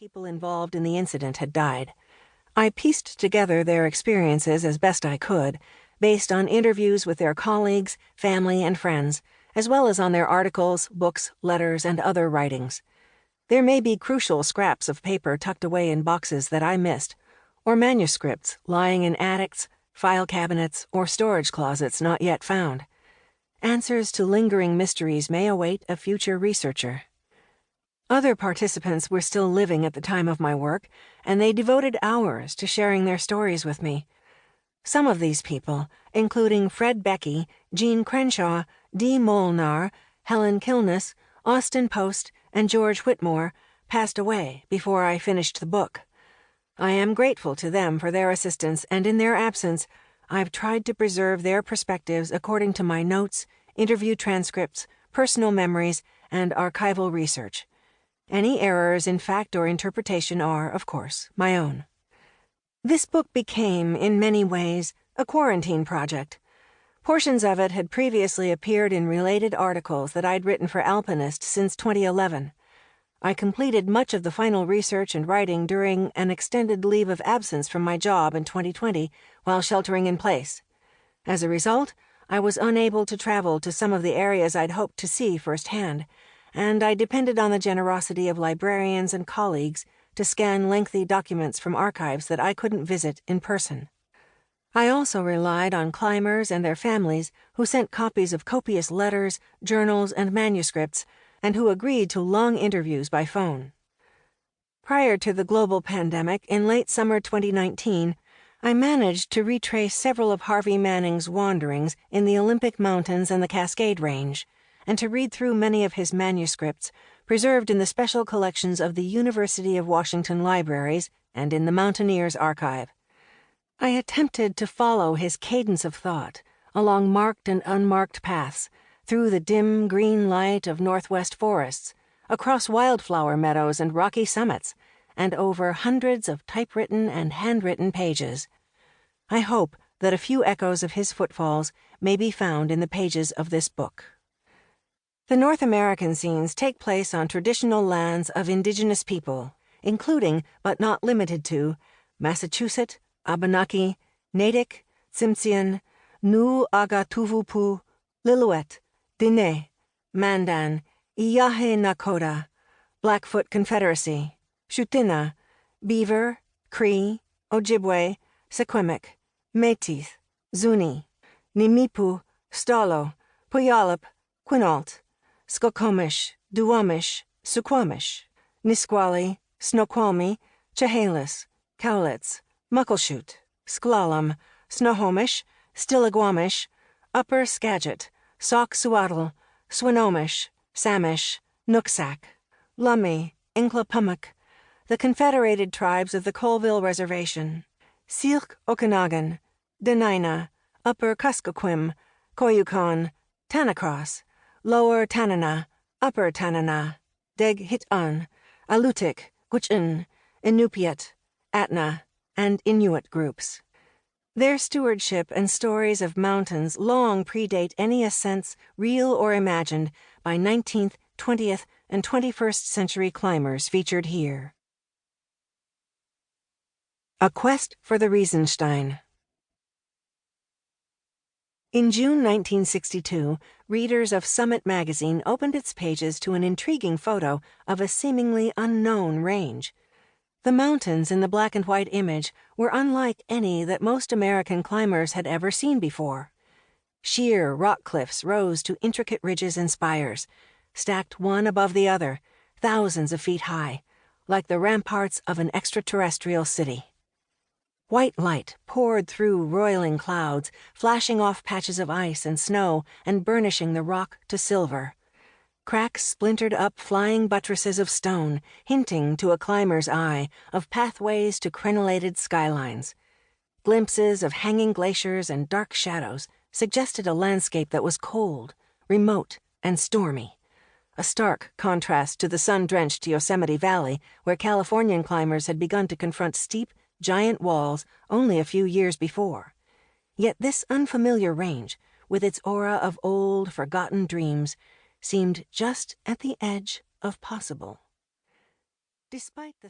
people involved in the incident had died. I pieced together their experiences as best I could, based on interviews with their colleagues, family, and friends, as well as on their articles, books, letters, and other writings. There may be crucial scraps of paper tucked away in boxes that I missed, or manuscripts lying in attics, file cabinets, or storage closets not yet found. Answers to lingering mysteries may await a future researcher. Other participants were still living at the time of my work, and they devoted hours to sharing their stories with me. Some of these people, including Fred Becky, Jean Crenshaw, Dee Molnar, Helen Kilness, Austin Post, and George Whitmore, passed away before I finished the book. I am grateful to them for their assistance, and in their absence, I've tried to preserve their perspectives according to my notes, interview transcripts, personal memories, and archival research. Any errors in fact or interpretation are, of course, my own. This book became, in many ways, a quarantine project. Portions of it had previously appeared in related articles that I'd written for Alpinist since 2011. I completed much of the final research and writing during an extended leave of absence from my job in 2020 while sheltering in place. As a result, I was unable to travel to some of the areas I'd hoped to see firsthand, and I depended on the generosity of librarians and colleagues to scan lengthy documents from archives that I couldn't visit in person. I also relied on climbers and their families who sent copies of copious letters, journals, and manuscripts, and who agreed to long interviews by phone. Prior to the global pandemic, in late summer 2019, I managed to retrace several of Harvey Manning's wanderings in the Olympic Mountains and the Cascade Range, and to read through many of his manuscripts, preserved in the special collections of the University of Washington libraries and in the Mountaineers Archive. I attempted to follow his cadence of thought along marked and unmarked paths, through the dim green light of northwest forests, across wildflower meadows and rocky summits, and over hundreds of typewritten and handwritten pages. I hope that a few echoes of his footfalls may be found in the pages of this book. The North American scenes take place on traditional lands of indigenous people, including, but not limited to, Massachusetts, Abenaki, Natick, Tsimshian, Nu-Agatuvupu, Lillooet, Diné, Mandan, Iyahe Nakoda, Blackfoot Confederacy, Shutina, Beaver, Cree, Ojibwe, Secwepemc, Métis, Zuni, Nimipu, Stalo, Puyallup, Quinault, Skokomish, Duwamish, Suquamish, Nisqually, Snoqualmie, Chehalis, Cowlitz, Muckleshoot, Sklallam, Snohomish, Stillaguamish, Upper Skagit, Sauk-Suattle, Swinomish, Samish, Nooksack, Lummi, Inglapumuk, the Confederated Tribes of the Colville Reservation, Syilx Okanagan, Dena'ina, Upper Kuskokwim, Koyukon, Tanacross, Lower Tanana, Upper Tanana, Deg-Hit-Un, Alutiiq, Gwich'in, Inupiat, Atna, and Inuit groups. Their stewardship and stories of mountains long predate any ascents, real or imagined, by 19th, 20th, and 21st century climbers featured here. A Quest for the Riesenstein. In June 1962, readers of Summit magazine opened its pages to an intriguing photo of a seemingly unknown range. The mountains in the black and white image were unlike any that most American climbers had ever seen before. Sheer rock cliffs rose to intricate ridges and spires, stacked one above the other, thousands of feet high, like the ramparts of an extraterrestrial city. White light poured through roiling clouds, flashing off patches of ice and snow and burnishing the rock to silver. Cracks splintered up flying buttresses of stone, hinting to a climber's eye of pathways to crenellated skylines. Glimpses of hanging glaciers and dark shadows suggested a landscape that was cold, remote, and stormy. A stark contrast to the sun-drenched Yosemite Valley, where Californian climbers had begun to confront steep, giant walls only a few years before. Yet this unfamiliar range, with its aura of old, forgotten dreams, seemed just at the edge of possible. Despite the